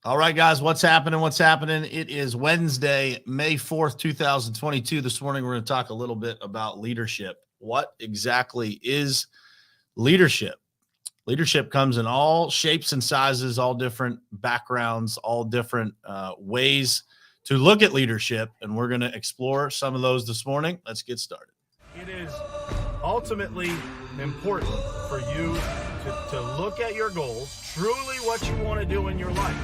All right, guys, what's happening? What's happening? It is Wednesday, May 4th, 2022. This morning, we're going to talk a little bit about leadership. What exactly is leadership? Leadership comes in all shapes and sizes, all different backgrounds, all different ways to look at leadership, and we're going to explore some of those this morning. Let's get started. It is ultimately important for you to look at your goals, truly what you want to do in your life,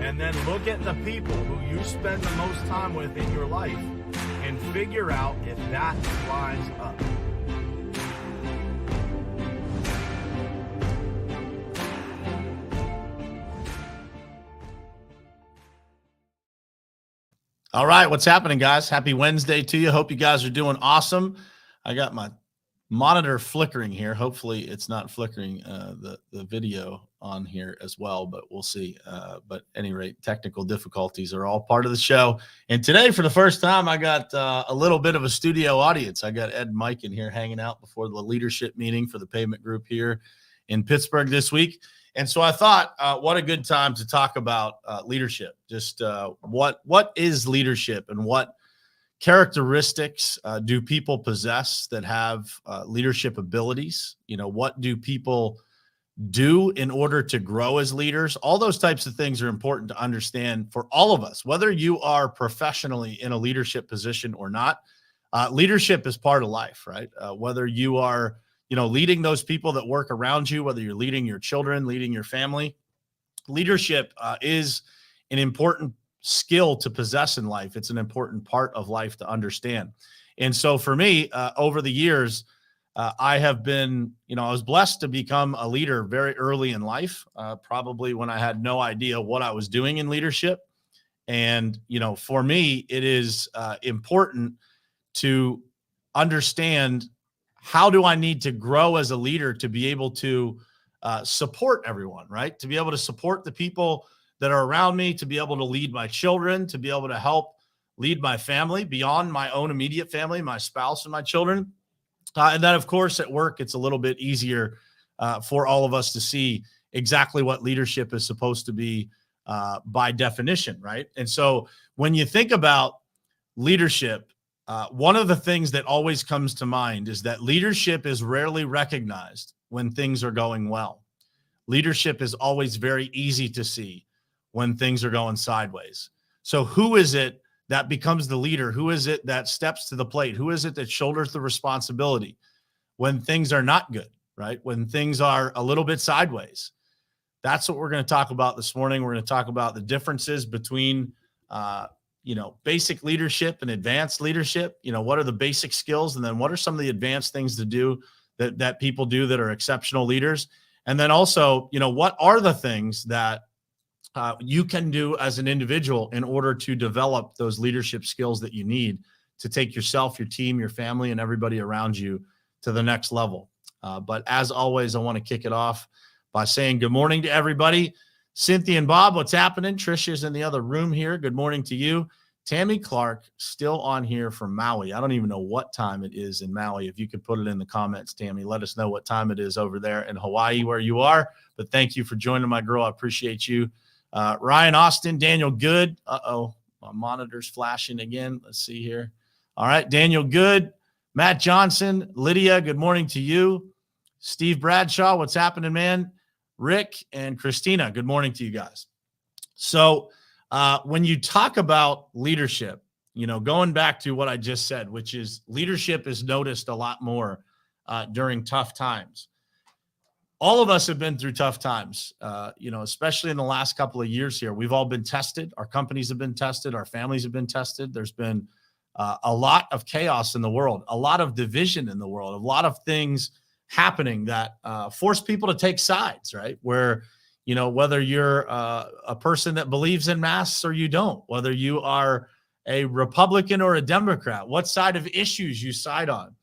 and then look at the people who you spend the most time with in your life and figure out if that lines up. All right, what's happening, guys? Happy Wednesday to you. Hope you guys are doing awesome. I got my monitor flickering here. Hopefully it's not flickering the video on here as well, but we'll see. But at any rate, technical difficulties are all part of the show. And today, for the first time, I got a little bit of a studio audience. I got Ed and Mike in here hanging out before the leadership meeting for the payment group here in Pittsburgh this week. And so I thought, what a good time to talk about leadership. Just what is leadership and what characteristics do people possess that have leadership abilities? You know, what do people do in order to grow as leaders? All those types of things are important to understand for all of us, whether you are professionally in a leadership position or not. Leadership is part of life, right? Whether you are, leading those people that work around you, whether you're leading your children, leading your family, leadership is an important skill to possess in life. It's an important part of life to understand. And so for me, over the years, I have been, I was blessed to become a leader very early in life, probably when I had no idea what I was doing in leadership. And, for me, it is important to understand, how do I need to grow as a leader to be able to support everyone, right? To be able to support the people that are around me, to be able to lead my children, to be able to help lead my family beyond my own immediate family, my spouse and my children. And then, of course, at work, it's a little bit easier for all of us to see exactly what leadership is supposed to be by definition, right? And so when you think about leadership, one of the things that always comes to mind is that leadership is rarely recognized when things are going well. Leadership is always very easy to see when things are going sideways. So who is it that becomes the leader? Who is it that steps to the plate? Who is it that shoulders the responsibility when things are not good, right? When things are a little bit sideways? That's what we're going to talk about this morning. We're going to talk about the differences between basic leadership and advanced leadership. What are the basic skills? And then what are some of the advanced things to do that people do that are exceptional leaders? And then also, what are the things that you can do as an individual in order to develop those leadership skills that you need to take yourself, your team, your family, and everybody around you to the next level. But as always, I want to kick it off by saying good morning to everybody. Cynthia and Bob, what's happening? Trisha's in the other room here. Good morning to you. Tammy Clark, still on here from Maui. I don't even know what time it is in Maui. If you could put it in the comments, Tammy, let us know what time it is over there in Hawaii where you are. But thank you for joining, my girl. I appreciate you. Ryan Austin, Daniel Good. Uh-oh, my monitor's flashing again. Let's see here. All right, Daniel Good. Matt Johnson, Lydia, good morning to you. Steve Bradshaw, what's happening, man? Rick and Christina, good morning to you guys. So when you talk about leadership, going back to what I just said, which is leadership is noticed a lot more during tough times. All of us have been through tough times, especially in the last couple of years here. We've all been tested. Our companies have been tested. Our families have been tested. There's been a lot of chaos in the world, a lot of division in the world, a lot of things happening that force people to take sides, right? Where, whether you're a person that believes in masks or you don't, whether you are a Republican or a Democrat, what side of issues you side on.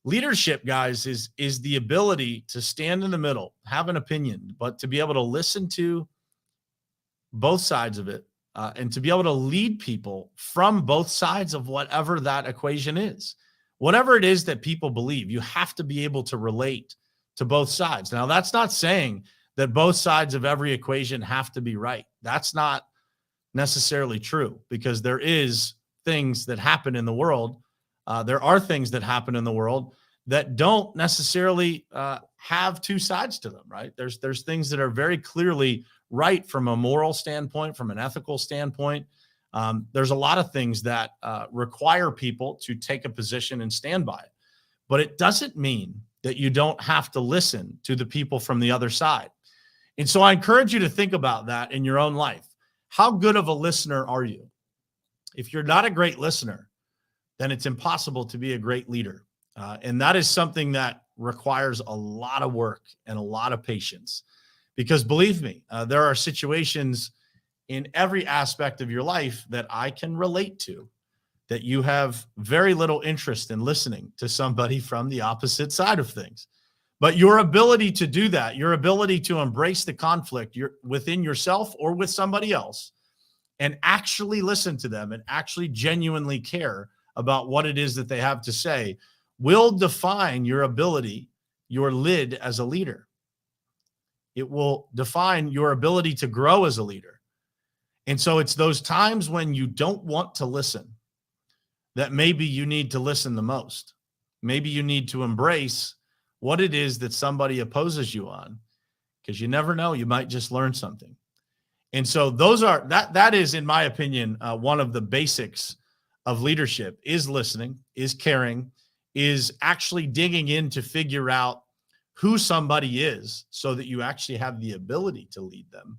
Leadership, guys, is the ability to stand in the middle, have an opinion, but to be able to listen to both sides of it and to be able to lead people from both sides of whatever that equation is. Whatever it is that people believe, you have to be able to relate to both sides. Now, that's not saying that both sides of every equation have to be right. That's not necessarily true, because there is things that happen in the world. There are things that happen in the world that don't necessarily have two sides to them, right? There's things that are very clearly right from a moral standpoint, from an ethical standpoint. There's a lot of things that require people to take a position and stand by it. But it doesn't mean that you don't have to listen to the people from the other side. And so I encourage you to think about that in your own life. How good of a listener are you? If you're not a great listener, then it's impossible to be a great leader. And that is something that requires a lot of work and a lot of patience. Because believe me, there are situations in every aspect of your life that I can relate to, that you have very little interest in listening to somebody from the opposite side of things. But your ability to do that, your ability to embrace the conflict within yourself or with somebody else, and actually listen to them and actually genuinely care about what it is that they have to say, will define your ability, your lid as a leader. It will define your ability to grow as a leader. And so it's those times when you don't want to listen that maybe you need to listen the most. Maybe you need to embrace what it is that somebody opposes you on, because you never know, you might just learn something. And so that is, in my opinion, one of the basics of leadership is listening, is caring, is actually digging in to figure out who somebody is so that you actually have the ability to lead them.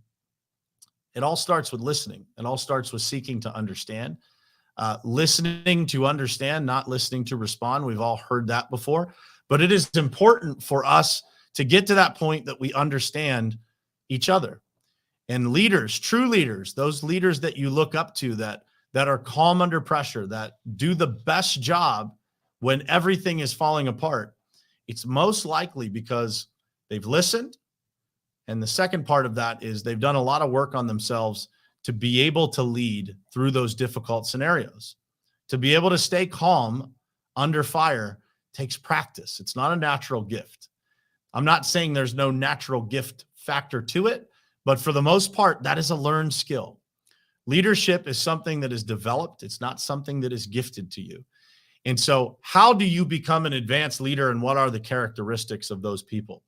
It all starts with listening. It all starts with seeking to understand, listening to understand, not listening to respond. We've all heard that before, but it is important for us to get to that point that we understand each other. And leaders, true leaders, those leaders that you look up to, that are calm under pressure, that do the best job when everything is falling apart, it's most likely because they've listened. And the second part of that is they've done a lot of work on themselves to be able to lead through those difficult scenarios. To be able to stay calm under fire takes practice. It's not a natural gift. I'm not saying there's no natural gift factor to it, but for the most part, that is a learned skill. Leadership is something that is developed. It's not something that is gifted to you. And so how do you become an advanced leader, and what are the characteristics of those people?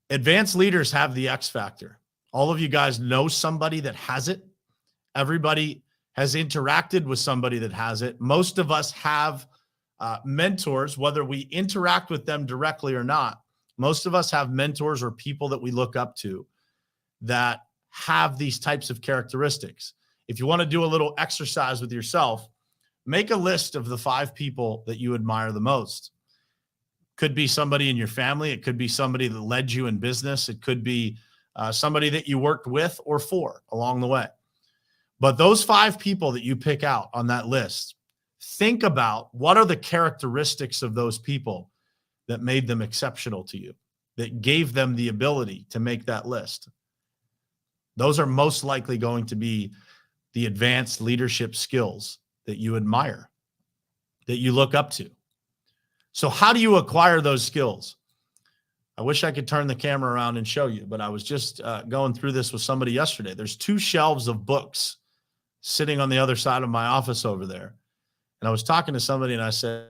Advanced leaders have the X factor. All of you guys know somebody that has it. Everybody has interacted with somebody that has it. Most of us have mentors, whether we interact with them directly or not. Most of us have mentors or people that we look up to that have these types of characteristics. If you want to do a little exercise with yourself, make a list of the 5 people that you admire the most. Could be somebody in your family. It could be somebody that led you in business. It could be somebody that you worked with or for along the way. But those 5 people that you pick out on that list, think about what are the characteristics of those people that made them exceptional to you, that gave them the ability to make that list. Those are most likely going to be the advanced leadership skills that you admire, that you look up to. So how do you acquire those skills? I wish I could turn the camera around and show you, but I was just going through this with somebody yesterday. There's 2 shelves of books sitting on the other side of my office over there. And I was talking to somebody and I said,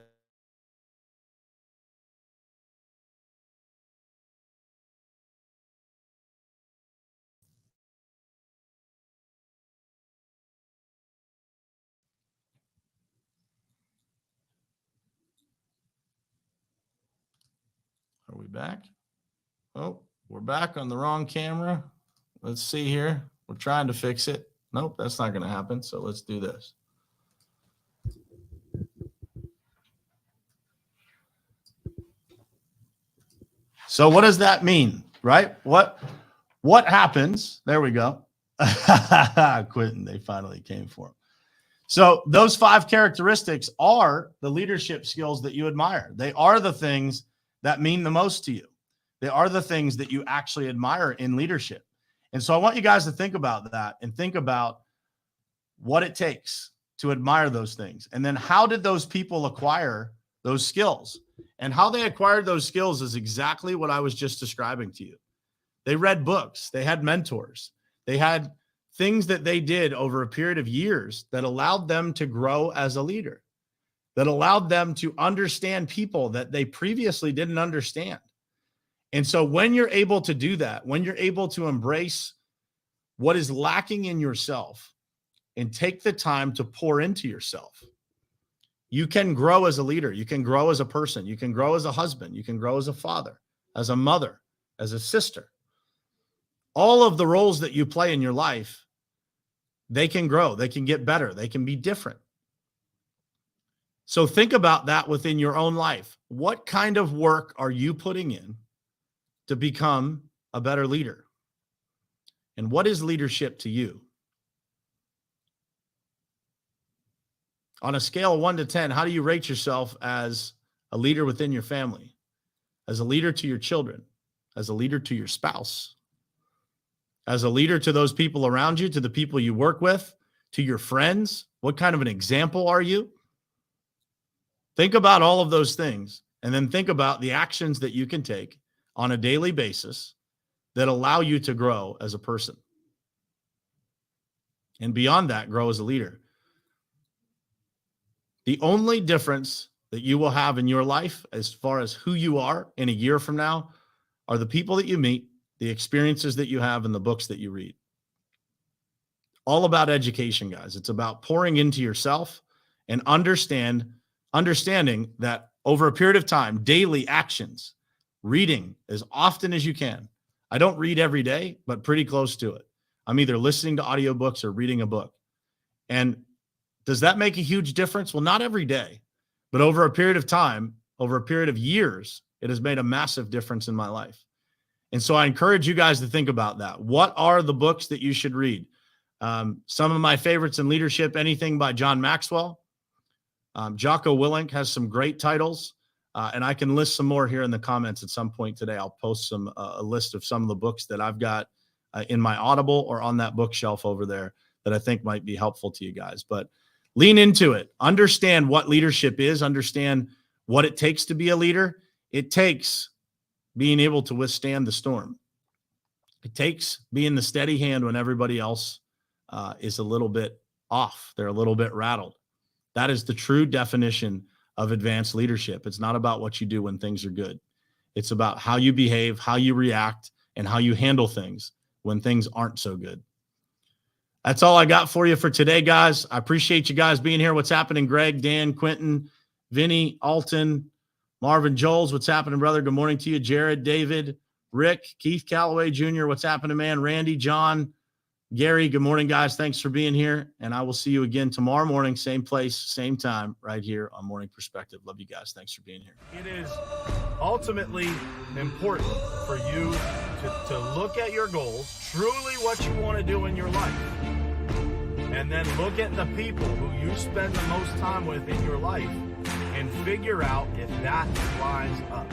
are we back? Oh, we're back on the wrong camera. Let's see here. We're trying to fix it. Nope, that's not going to happen. So let's do this. So what does that mean, right? What happens? There we go. Quentin, they finally came for him. So those 5 characteristics are the leadership skills that you admire. They are the things that mean the most to you. They are the things that you actually admire in leadership. And so I want you guys to think about that and think about what it takes to admire those things. And then how did those people acquire those skills? And how they acquired those skills is exactly what I was just describing to you. They read books. They had mentors. They had things that they did over a period of years that allowed them to grow as a leader, that allowed them to understand people that they previously didn't understand. And so when you're able to do that, when you're able to embrace what is lacking in yourself and take the time to pour into yourself, you can grow as a leader. You can grow as a person. You can grow as a husband. You can grow as a father, as a mother, as a sister. All of the roles that you play in your life, they can grow. They can get better. They can be different. So think about that within your own life. What kind of work are you putting in to become a better leader? And what is leadership to you? On a scale of 1 to 10, how do you rate yourself as a leader within your family, as a leader to your children, as a leader to your spouse, as a leader to those people around you, to the people you work with, to your friends? What kind of an example are you? Think about all of those things, and then think about the actions that you can take on a daily basis that allow you to grow as a person. And beyond that, grow as a leader. The only difference that you will have in your life as far as who you are in a year from now are the people that you meet, the experiences that you have, and the books that you read. All about education, guys. It's about pouring into yourself and understanding that over a period of time, daily actions, reading as often as you can. I don't read every day, but pretty close to it. I'm either listening to audiobooks or reading a book. And does that make a huge difference? Well, not every day, but over a period of time, over a period of years, it has made a massive difference in my life. And so I encourage you guys to think about that. What are the books that you should read? Some of my favorites in leadership, anything by John Maxwell. Jocko Willink has some great titles, and I can list some more here in the comments at some point today. I'll post a list of some of the books that I've got in my Audible or on that bookshelf over there that I think might be helpful to you guys. But lean into it. Understand what leadership is. Understand what it takes to be a leader. It takes being able to withstand the storm. It takes being the steady hand when everybody else is a little bit off. They're a little bit rattled. That is the true definition of advanced leadership. It's not about what you do when things are good. It's about how you behave, how you react, and how you handle things when things aren't so good. That's all I got for you for today, guys. I appreciate you guys being here. What's happening, Greg, Dan, Quentin, Vinny, Alton, Marvin Joels? What's happening, brother? Good morning to you. Jared, David, Rick, Keith Calloway Jr. What's happening, man? Randy, John, Gary, good morning, guys. Thanks for being here. And I will see you again tomorrow morning, same place, same time, right here on Morning Perspective. Love you guys. Thanks for being here. It is ultimately important for you to look at your goals, truly what you want to do in your life, and then look at the people who you spend the most time with in your life and figure out if that lines up.